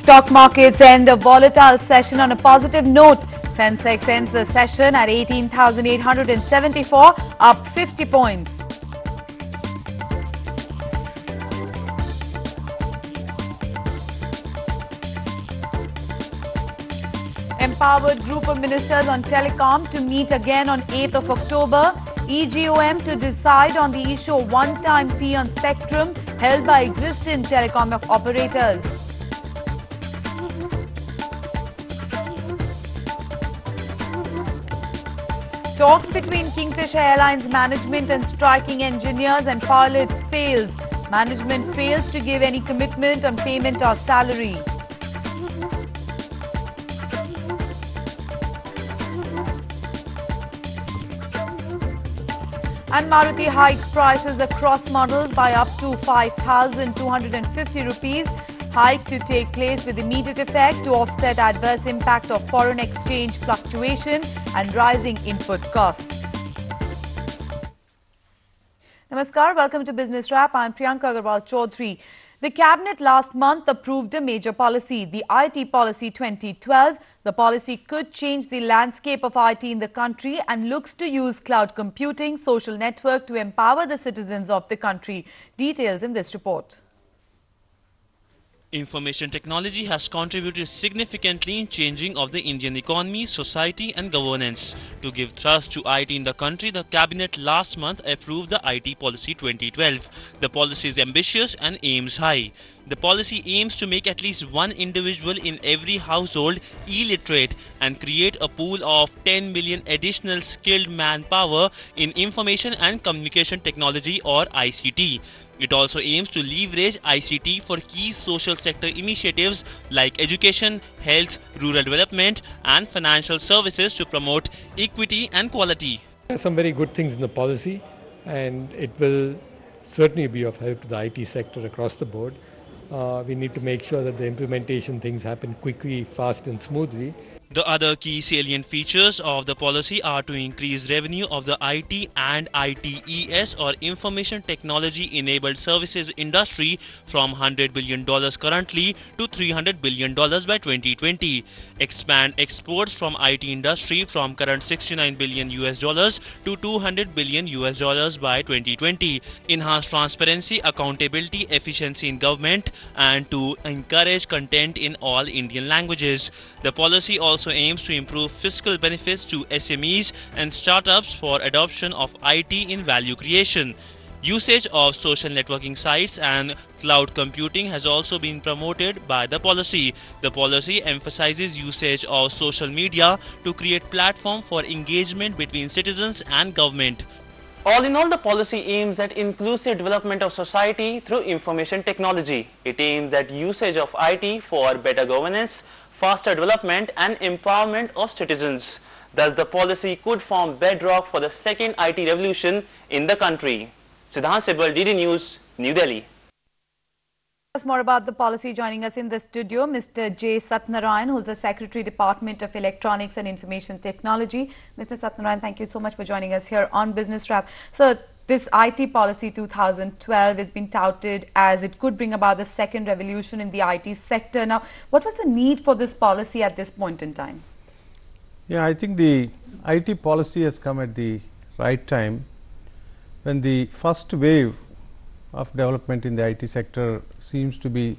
Stock markets end a volatile session on a positive note. Sensex ends the session at 18,874, up 50 points. Empowered group of ministers on telecom to meet again on 8th of October. EGOM to decide on the issue of one-time fee on spectrum held by existing telecom operators. Talks between Kingfisher Airlines management and striking engineers and pilots fails. Management fails to give any commitment on payment of salary. And Maruti hikes prices across models by up to 5,250 rupees. Hike to take place with immediate effect to offset adverse impact of foreign exchange fluctuation and rising input costs. Namaskar, welcome to Business Wrap. I'm Priyanka Agarwal Chaudhary. The Cabinet last month approved a major policy, the IT Policy 2012. The policy could change the landscape of IT in the country and looks to use cloud computing, social network to empower the citizens of the country. Details in this report. Information technology has contributed significantly in changing of the Indian economy, society and governance. To give thrust to IT in the country, the Cabinet last month approved the IT Policy 2012. The policy is ambitious and aims high. The policy aims to make at least one individual in every household e-literate and create a pool of 10 million additional skilled manpower in information and communication technology or ICT. It also aims to leverage ICT for key social sector initiatives like education, health, rural development and financial services to promote equity and quality. There are some very good things in the policy and it will certainly be of help to the IT sector across the board. We need to make sure that the implementation things happen quickly, fast and smoothly. The other key salient features of the policy are to increase revenue of the IT and ITES or Information Technology Enabled Services industry from $100 billion currently to $300 billion by 2020. Expand exports from IT industry from current $69 billion to $200 billion by 2020. Enhance transparency, accountability, efficiency in government and to encourage content in all Indian languages. The policy also aims to improve fiscal benefits to SMEs and startups for adoption of IT in value creation. Usage of social networking sites and cloud computing has also been promoted by the policy. The policy emphasizes usage of social media to create platform for engagement between citizens and government. All in all, the policy aims at inclusive development of society through information technology. It aims at usage of IT for better governance, faster development and empowerment of citizens. Thus, the policy could form bedrock for the second IT revolution in the country. Sidhant, Sibal, DD News, New Delhi. More about the policy, joining us in the studio, Mr. J. Satnarayan, who is the Secretary, Department of Electronics and Information Technology. Mr. Satnarayan, thank you so much for joining us here on Business Wrap. So, this IT Policy 2012 has been touted as it could bring about the second revolution in the IT sector. Now, what was the need for this policy at this point in time? Yeah, I think the IT policy has come at the right time when the first wave of development in the IT sector seems to be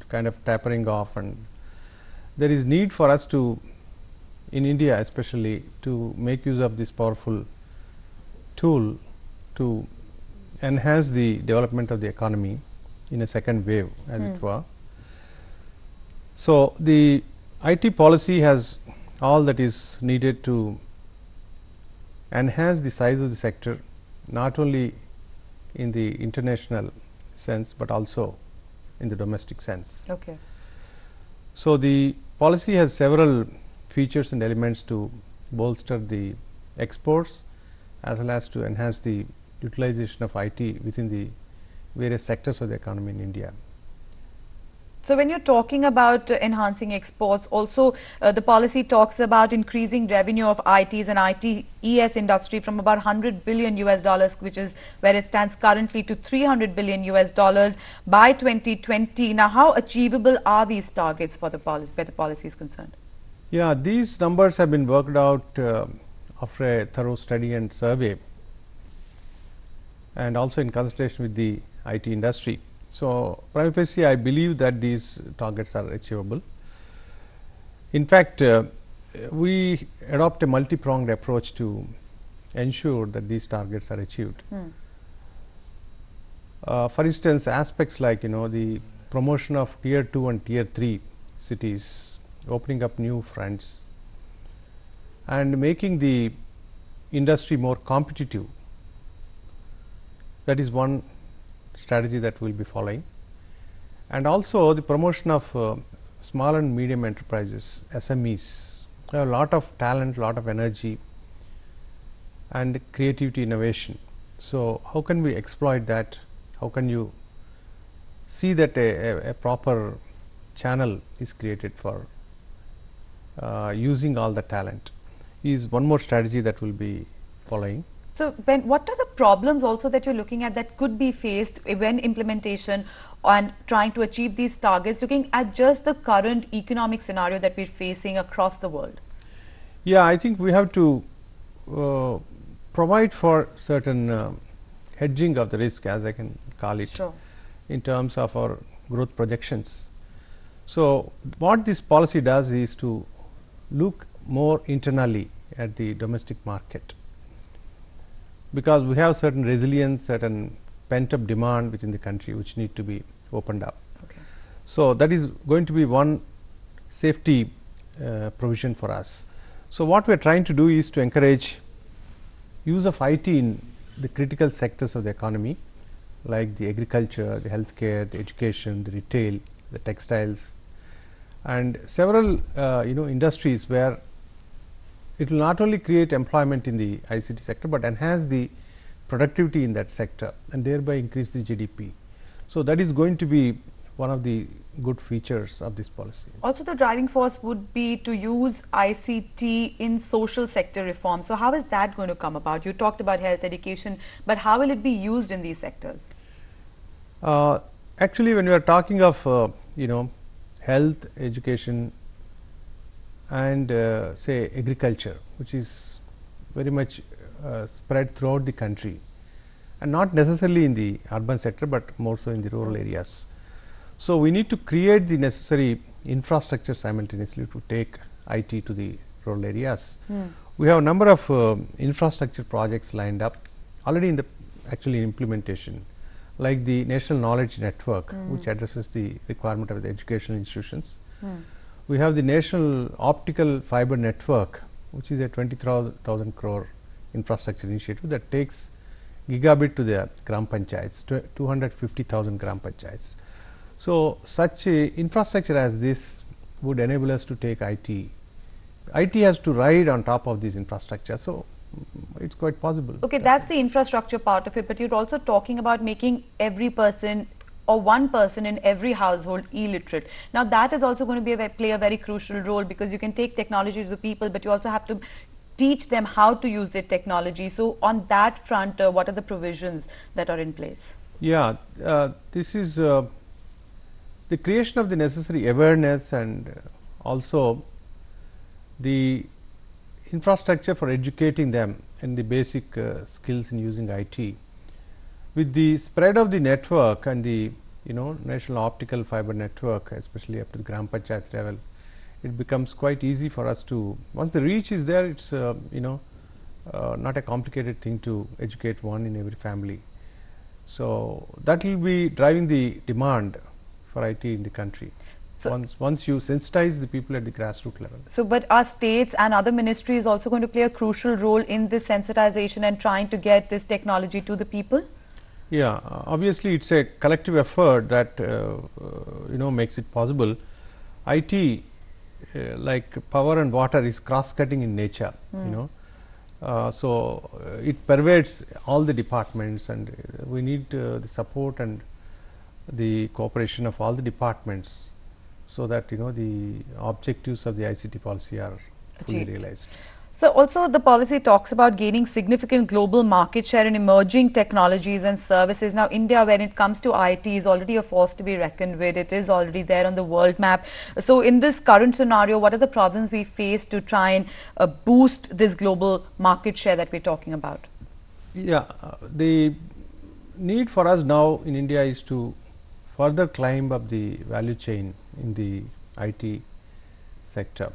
kind of tapering off, and there is need for us to, in India especially, to make use of this powerful tool to enhance the development of the economy in a second wave, as it were. So, the IT policy has all that is needed to enhance the size of the sector, not only in the international sense, but also in the domestic sense. Okay. So, the policy has several features and elements to bolster the exports as well as to enhance the utilization of IT within the various sectors of the economy in India. So when you're talking about enhancing exports, also the policy talks about increasing revenue of ITs and ITES industry from about 100 billion US dollars, which is where it stands currently, to 300 billion US dollars by 2020. Now, how achievable are these targets for the policy, where the policy is concerned? Yeah, these numbers have been worked out after a thorough study and survey, and also in consultation with the IT industry. So, prima facie, I believe that these targets are achievable. In fact, we adopt a multi-pronged approach to ensure that these targets are achieved. For instance, aspects like the promotion of tier 2 and tier 3 cities, opening up new fronts, and making the industry more competitive. That is one strategy that we will be following, and also the promotion of small and medium enterprises, SMEs. They have a lot of talent, lot of energy and creativity, innovation. So, how can we exploit that? How can you see that a proper channel is created for using all the talent is one more strategy that we will be following. So, what are the problems also that you're looking at that could be faced when implementation and trying to achieve these targets, looking at just the current economic scenario that we're facing across the world? Yeah, I think we have to provide for certain hedging of the risk, as I can call it, Sure. in terms of our growth projections. So, what this policy does is to look more internally at the domestic market, because we have certain resilience, certain pent up demand within the country which need to be opened up. Okay. So, that is going to be one safety provision for us. So, what we are trying to do is to encourage use of IT in the critical sectors of the economy, like the agriculture, the healthcare, the education, the retail, the textiles, and several industries where it will not only create employment in the ICT sector, but enhance the productivity in that sector and thereby increase the GDP. So, that is going to be one of the good features of this policy. Also, the driving force would be to use ICT in social sector reform. So, how is that going to come about? You talked about health, education, but how will it be used in these sectors? Actually, when we are talking of health, education, and say agriculture, which is very much spread throughout the country, and not necessarily in the urban sector, but more so in the rural areas. So, we need to create the necessary infrastructure simultaneously to take IT to the rural areas. We have a number of infrastructure projects lined up already in the implementation, like the National Knowledge Network, which addresses the requirement of the educational institutions. We have the National Optical Fiber Network, which is a 20,000 crore infrastructure initiative that takes gigabit to the gram panchayats, 250,000 gram panchayats. So, such a infrastructure as this would enable us to take IT. IT has to ride on top of this infrastructure. So, it is quite possible. Okay, that's the infrastructure part of it, but you're also talking about making every person or one person in every household e-literate. Now, that is also going to be play a very crucial role, because you can take technology to the people, but you also have to teach them how to use the technology. So, on that front, what are the provisions that are in place? Yeah, this is the creation of the necessary awareness and also the infrastructure for educating them in the basic skills in using IT. With the spread of the network and the National Optical Fiber Network, especially up to the gram panchayat level, it becomes quite easy for us to, once the reach is there, it's not a complicated thing to educate one in every family. So, that will be driving the demand for IT in the country. So, once you sensitize the people at the grassroots level. So, but are states and other ministries also going to play a crucial role in this sensitization and trying to get this technology to the people? Yeah, obviously it's a collective effort that makes it possible. IT like power and water is cross-cutting in nature, so it pervades all the departments, and we need the support and the cooperation of all the departments so that the objectives of the ICT policy are fully Achieved. realized. So also the policy talks about gaining significant global market share in emerging technologies and services. Now India, when it comes to IT, is already a force to be reckoned with. It is already there on the world map. So in this current scenario, what are the problems we face to try and boost this global market share that we're talking about? Yeah, the need for us now in India is to further climb up the value chain in the IT sector.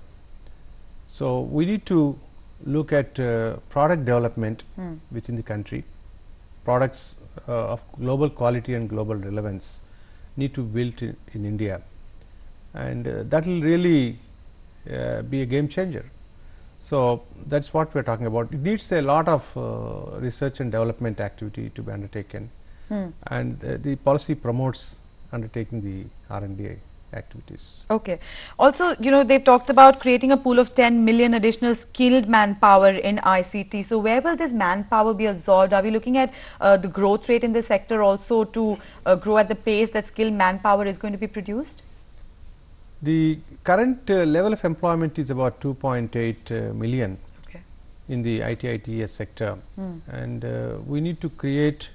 So we need to look at product development within the country. Products of global quality and global relevance need to be built in India, and that will really be a game changer. So that's what we are talking about. It needs a lot of research and development activity to be undertaken, and the policy promotes undertaking the R&D activities. Okay. Also, they've talked about creating a pool of 10 million additional skilled manpower in ICT. So where will this manpower be absorbed? Are we looking at the growth rate in this sector also to grow at the pace that skilled manpower is going to be produced? The current level of employment is about 2.8 million in the IT ITES sector, and we need to create,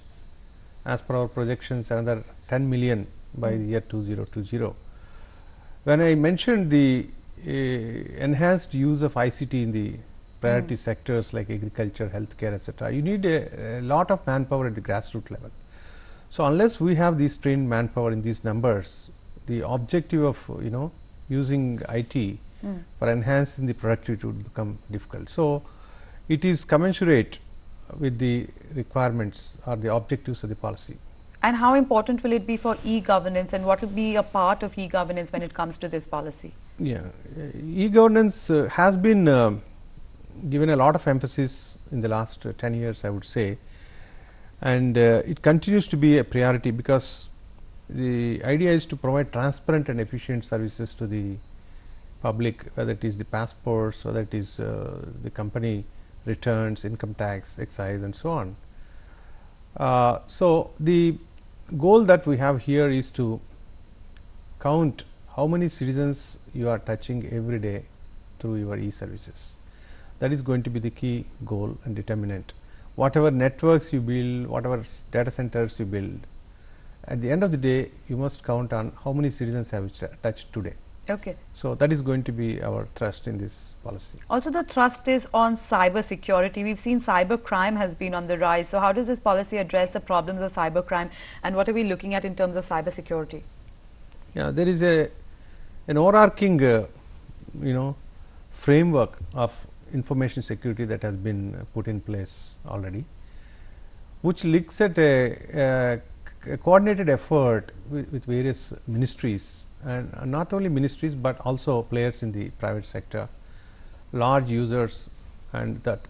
as per our projections, another 10 million by the year 2020. When I mentioned the enhanced use of ICT in the priority sectors like agriculture, healthcare, etc., you need a lot of manpower at the grassroots level. So unless we have these trained manpower in these numbers, the objective of using IT for enhancing the productivity would become difficult. So it is commensurate with the requirements or the objectives of the policy. And how important will it be for e-governance, and what will be a part of e-governance when it comes to this policy? Yeah, e-governance has been given a lot of emphasis in the last 10 years, I would say, and it continues to be a priority because the idea is to provide transparent and efficient services to the public, whether it is the passports, whether it is the company returns, income tax, excise, and so on. So the goal that we have here is to count how many citizens you are touching every day through your e-services. That is going to be the key goal and determinant. Whatever networks you build, whatever data centers you build, at the end of the day you must count on how many citizens have touched today. Okay. So that is going to be our thrust in this policy. Also, the thrust is on cyber security. We've seen cyber crime has been on the rise. So how does this policy address the problems of cyber crime, and what are we looking at in terms of cyber security? Yeah, there is an overarching framework of information security that has been put in place already, which looks at a coordinated effort with various ministries, and not only ministries but also players in the private sector, large users, and that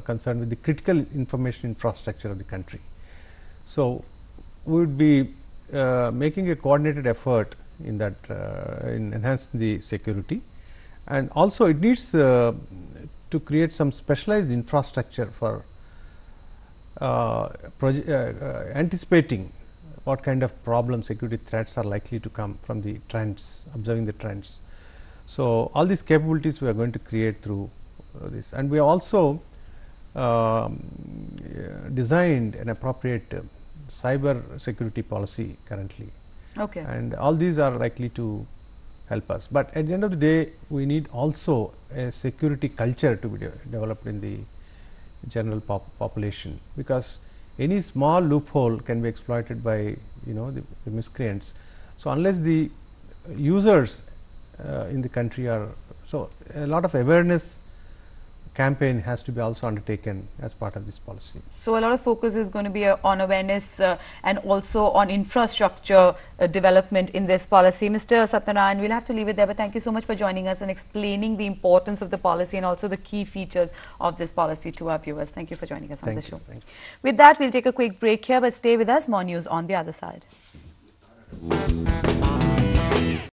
concerned with the critical information infrastructure of the country. So we would be making a coordinated effort in that in enhancing the security, and also it needs to create some specialized infrastructure for anticipating what kind of problems, security threats are likely to come from the trends, observing the trends. So all these capabilities we are going to create through this, and we have also designed an appropriate cyber security policy currently. Okay. And all these are likely to help us, but at the end of the day we need also a security culture to be developed in the general population, because any small loophole can be exploited by the miscreants. So unless the users in the country are, so a lot of awareness campaign has to be also undertaken as part of this policy. So a lot of focus is going to be on awareness and also on infrastructure development in this policy. Mr. Satyanarayan, we'll have to leave it there, but thank you so much for joining us and explaining the importance of the policy and also the key features of this policy to our viewers. Thank you for joining us on the show. Thank you. With that, we'll take a quick break here, but stay with us. More news on the other side.